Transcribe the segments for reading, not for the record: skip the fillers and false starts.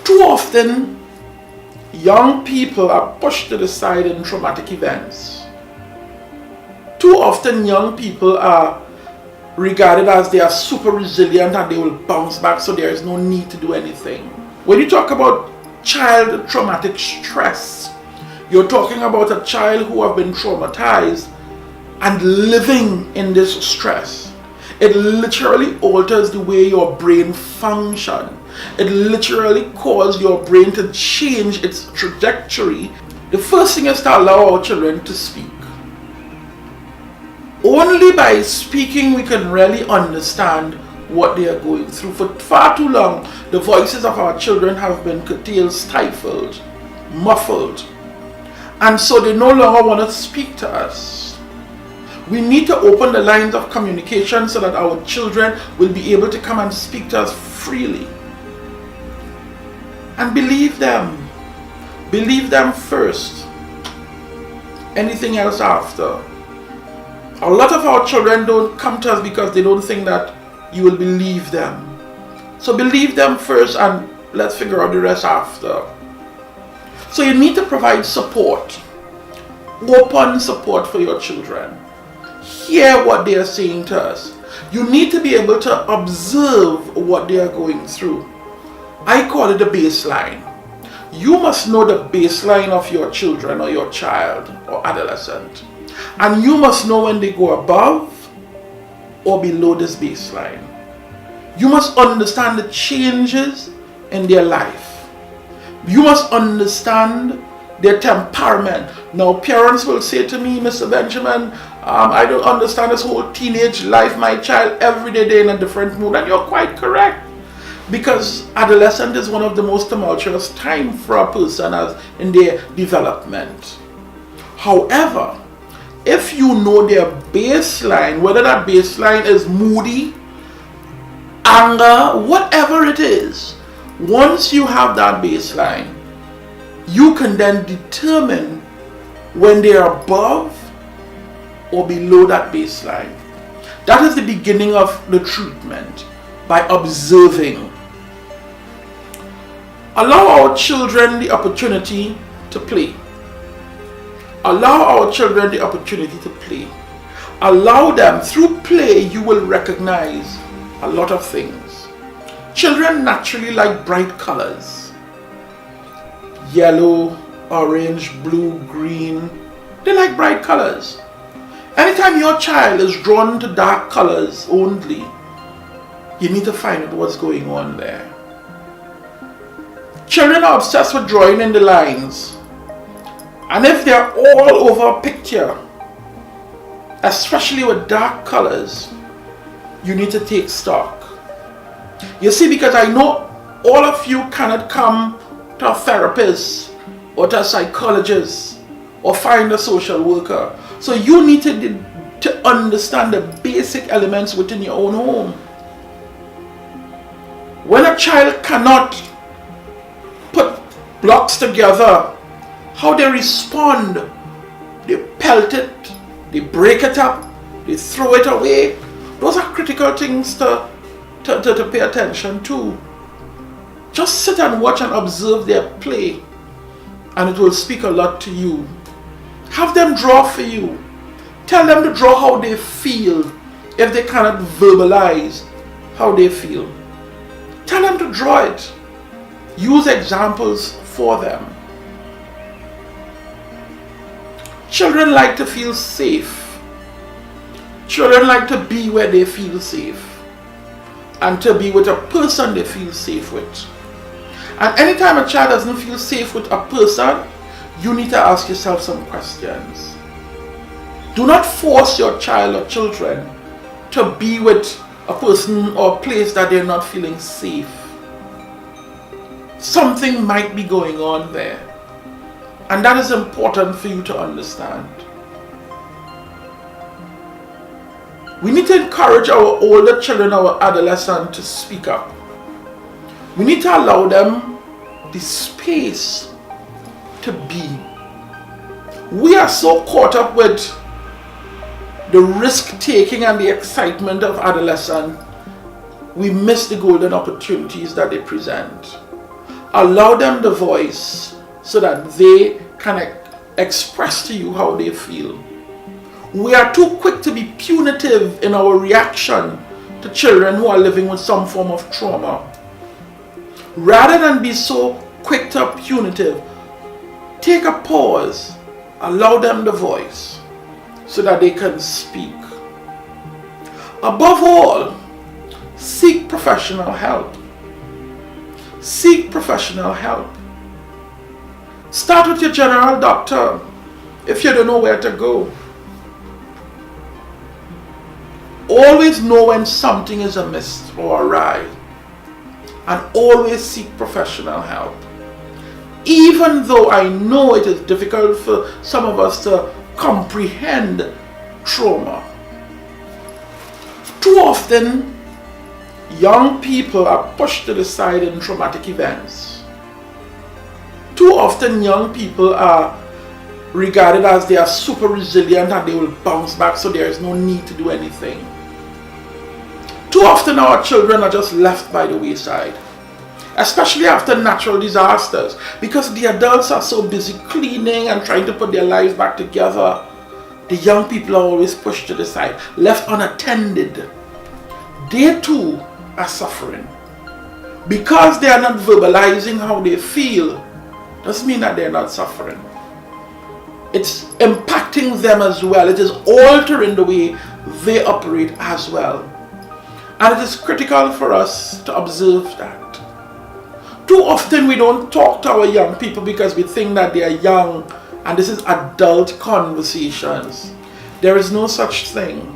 Too often, young people are pushed to the side in traumatic events. Too often, young people are regarded as they are super resilient and they will bounce back, so there is no need to do anything. When you talk about child traumatic stress, you're talking about a child who have been traumatized and living in this stress. It literally alters the way your brain functions. It literally causes your brain to change its trajectory. The first thing is to allow our children to speak. Only by speaking we can really understand what they are going through. For far too long, the voices of our children have been curtailed, stifled, muffled, and so they no longer want to speak to us. We need to open the lines of communication so that our children will be able to come and speak to us freely. And believe them. Believe them first. Anything else after. A lot of our children don't come to us because they don't think that you will believe them. So believe them first and let's figure out the rest after. So you need to provide support. Open support for your children. Hear what they are saying to us. You need to be able to observe what they are going through. I call it the baseline. You must know the baseline of your children or your child or adolescent. And you must know when they go above or below this baseline. You must understand the changes in their life. You must understand their temperament. Now, parents will say to me, Mr. Benjamin, I don't understand this whole teenage life. My child every day they're in a different mood. And you're quite correct. Because adolescence is one of the most tumultuous time for a person as in their development. However, if you know their baseline, whether that baseline is moody, anger, whatever it is, once you have that baseline, you can then determine when they are above or below that baseline. That is the beginning of the treatment, by observing. Allow our children the opportunity to play. Allow our children the opportunity to play. Allow them, through play, you will recognize a lot of things. Children naturally like bright colors. Yellow, orange, blue, green. They like bright colors. Anytime your child is drawn to dark colors only, you need to find out what's going on there. Children are obsessed with drawing in the lines. And if they're all over a picture, especially with dark colors, you need to take stock. You see, because I know all of you cannot come to a therapist or to a psychologist or find a social worker. So you need to understand the basic elements within your own home. When a child cannot put blocks together, how they respond, they pelt it, they break it up, they throw it away. Those are critical things to pay attention to. Just sit and watch and observe their play, and it will speak a lot to you. Have them draw for you. Tell them to draw how they feel if they cannot verbalize how they feel. Tell them to draw it. Use examples for them. Children like to feel safe. Children like to be where they feel safe. And to be with a person they feel safe with. And anytime a child doesn't feel safe with a person, you need to ask yourself some questions. Do not force your child or children to be with a person or a place that they're not feeling safe. Something might be going on there. And that is important for you to understand. We need to encourage our older children, our adolescents, to speak up. We need to allow them the space to be. We are so caught up with the risk-taking and the excitement of adolescence, we miss the golden opportunities that they present. Allow them the voice so that they can express to you how they feel. We are too quick to be punitive in our reaction to children who are living with some form of trauma. Rather than be so quick to punitive, take a pause, allow them the voice so that they can speak. Above all, seek professional help. Seek professional help. Start with your general doctor if you don't know where to go. Always know when something is amiss or awry, and always seek professional help. Even though I know it is difficult for some of us to comprehend trauma. Too often, young people are pushed to the side in traumatic events. Too often, young people are regarded as they are super resilient and they will bounce back, so there is no need to do anything. Too often our children are just left by the wayside, especially after natural disasters, because the adults are so busy cleaning and trying to put their lives back together. The young people are always pushed to the side, left unattended. They too are suffering. Because they are not verbalizing how they feel, doesn't mean that they are not suffering. It's impacting them as well. It is altering the way they operate as well. And it is critical for us to observe that. Too often we don't talk to our young people because we think that they are young and this is adult conversations. There is no such thing.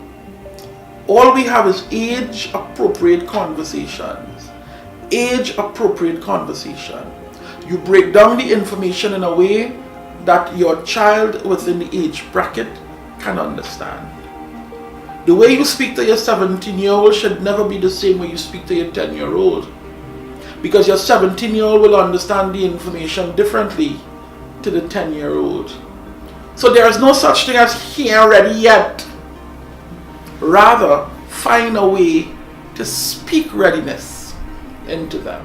All we have is age-appropriate conversations. Age-appropriate conversation. You break down the information in a way that your child within the age bracket can understand. The way you speak to your 17-year-old should never be the same way you speak to your 10-year-old. Because your 17-year-old will understand the information differently to the 10-year-old. So there is no such thing as here ready yet. Rather, find a way to speak readiness into them.